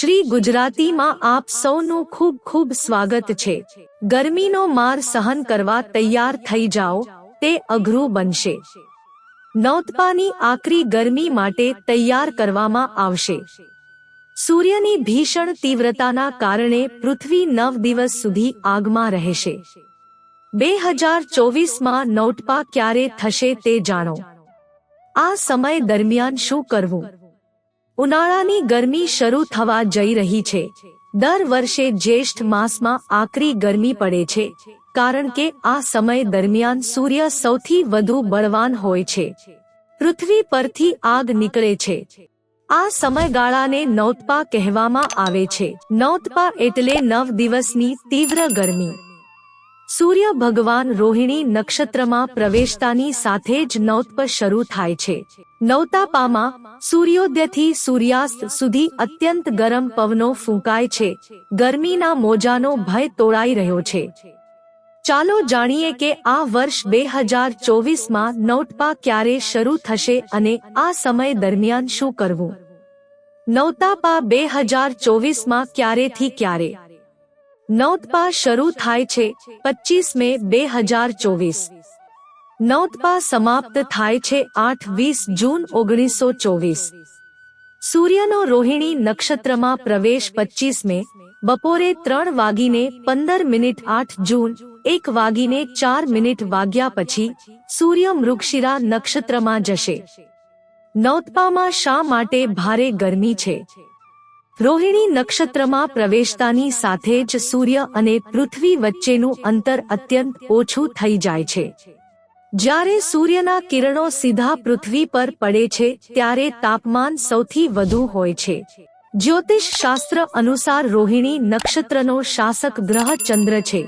શ્રી ગુજરાતીમાં આપ સૌનું ખૂબ ખૂબ સ્વાગત છે। ગરમીનો માર સહન કરવા તૈયાર થઈ જાઓ, તે અઘરું બનશે। નૌતપાની આકરી ગરમી માટે તૈયાર કરવામાં આવશે। સૂર્યની ભીષણ તીવ્રતાના કારણે પૃથ્વી 9 દિવસ સુધી આગમાં રહેશે। 2024માં નૌતપા ક્યારે થશે તે જાણો। આ સમય દરમિયાન શું કરવું? ઉનાળાની ગરમી શરૂ થવા જઈ રહી છે। દર વર્ષે જ્યેષ્ઠ માસમાં આકરી ગરમી પડે છે, કારણ કે આ સમય દરમિયાન સૂર્ય સૌથી વધુ બળવાન હોય છે। પૃથ્વી પરથી આગ નીકળે છે। આ સમયગાળાને નૌતપા કહેવામાં આવે છે। નૌતપા એટલે 9 દિવસની તીવ્ર ગરમી। સૂર્ય ભગવાન રોહિણી નક્ષત્રમાં પ્રવેશતાની સાથે જ નૌતપ શરૂ થાય છે। નૌતાપામાં સૂર્યોદયથી સૂર્યાસ્ત સુધી અત્યંત ગરમ પવનો ફૂંકાય છે। ગરમીના મોજાનો ભય તોળાઈ રહ્યો છે। ચાલો જાણીએ કે આ વર્ષ 2024માં નૌતપા ક્યારે શરૂ થશે અને આ સમય દરમિયાન શું કરવું। નૌતાપા 2024માં ક્યારેથી ક્યારે? નૌતપા શરૂ થાય છે 25 મે 2024। નૌતપા સમાપ્ત થાય છે 8-20 જૂન 1924। સૂર્યનો રોહિણી નક્ષત્રમાં પ્રવેશ 25 મે બપોરે 3:15 8 જૂન 1:04 વાગ્યા પછી સૂર્ય મૃગશિરા નક્ષત્રમાં જશે। નૌતપામાં શા માટે ભારે ગરમી છે? રોહિણી નક્ષત્રમાં પ્રવેશતાની સાથે જ સૂર્ય અને પૃથ્વી વચ્ચેનું અંતર અત્યંત ઓછું થઈ જાય છે। જ્યારે સૂર્યના કિરણો સીધા પૃથ્વી પર પડે છે ત્યારે તાપમાન સૌથી વધુ હોય છે। જ્યોતિષ શાસ્ત્ર અનુસાર રોહિણી નક્ષત્રનો શાસક ગ્રહ ચંદ્ર છે,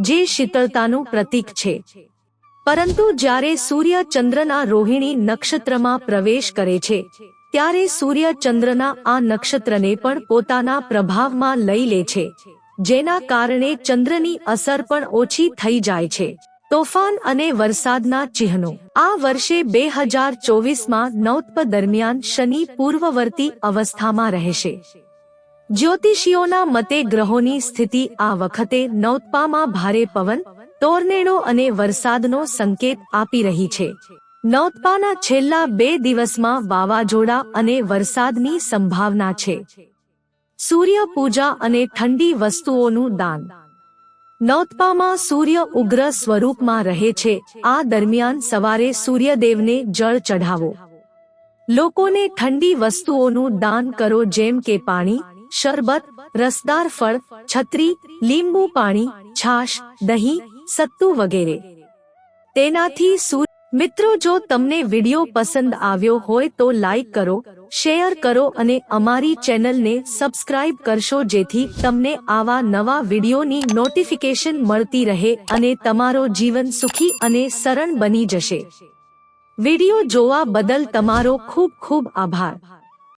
જે શીતળતાનું પ્રતીક છે। પરંતુ જ્યારે સૂર્ય ચંદ્રના રોહિણી નક્ષત્રમાં પ્રવેશ કરે છે ત્યારે સૂર્ય ચંદ્રના આ નક્ષત્રને પણ પોતાના પ્રભાવમાં લઈ લે છે, જેના કારણે ચંદ્રની અસર પણ ઓછી થઈ જાય છે। તોફાન અને વરસાદના ચિહ્નો। આ વર્ષે 2024માં નૌતપ દરમિયાન શનિ પૂર્વવર્તી અવસ્થામાં રહેશે। જ્યોતિષીઓના મતે ગ્રહોની સ્થિતિ આ વખતે નૌતપામાં ભારે પવન, ટોર્નેડો અને વરસાદનો સંકેત આપી રહી છે। નૌતપાના છેલ્લા 2 દિવસમાં વાવાઝોડા અને વરસાદની સંભાવના છે। સૂર્ય પૂજા અને ઠંડી વસ્તુઓનું દાન। નૌતપામાં સૂર્ય ઉગ્ર સ્વરૂપમાં રહે છે। આ દરમિયાન સવારે સૂર્યદેવને જળ ચઢાવો। લોકોને ઠંડી વસ્તુઓનું દાન કરો, જેમ કે પાણી, શરબત, રસદાર ફળ, છત્રી, લીંબુ પાણી, છાશ, દહીં, સત્તુ વગેરે। તેનાથી મિત્રો, જો તમને વિડિયો પસંદ આવ્યો હોય તો લાઈક કરો, શેર કરો અને અમારી ચેનલને સબસ્ક્રાઇબ કરશો, જેથી તમને આવા નવા વિડિયોની નોટિફિકેશન મળતી રહે અને તમારો જીવન સુખી અને સરળ બની જશે। વિડિયો જોવા બદલ તમારો ખૂબ ખૂબ આભાર।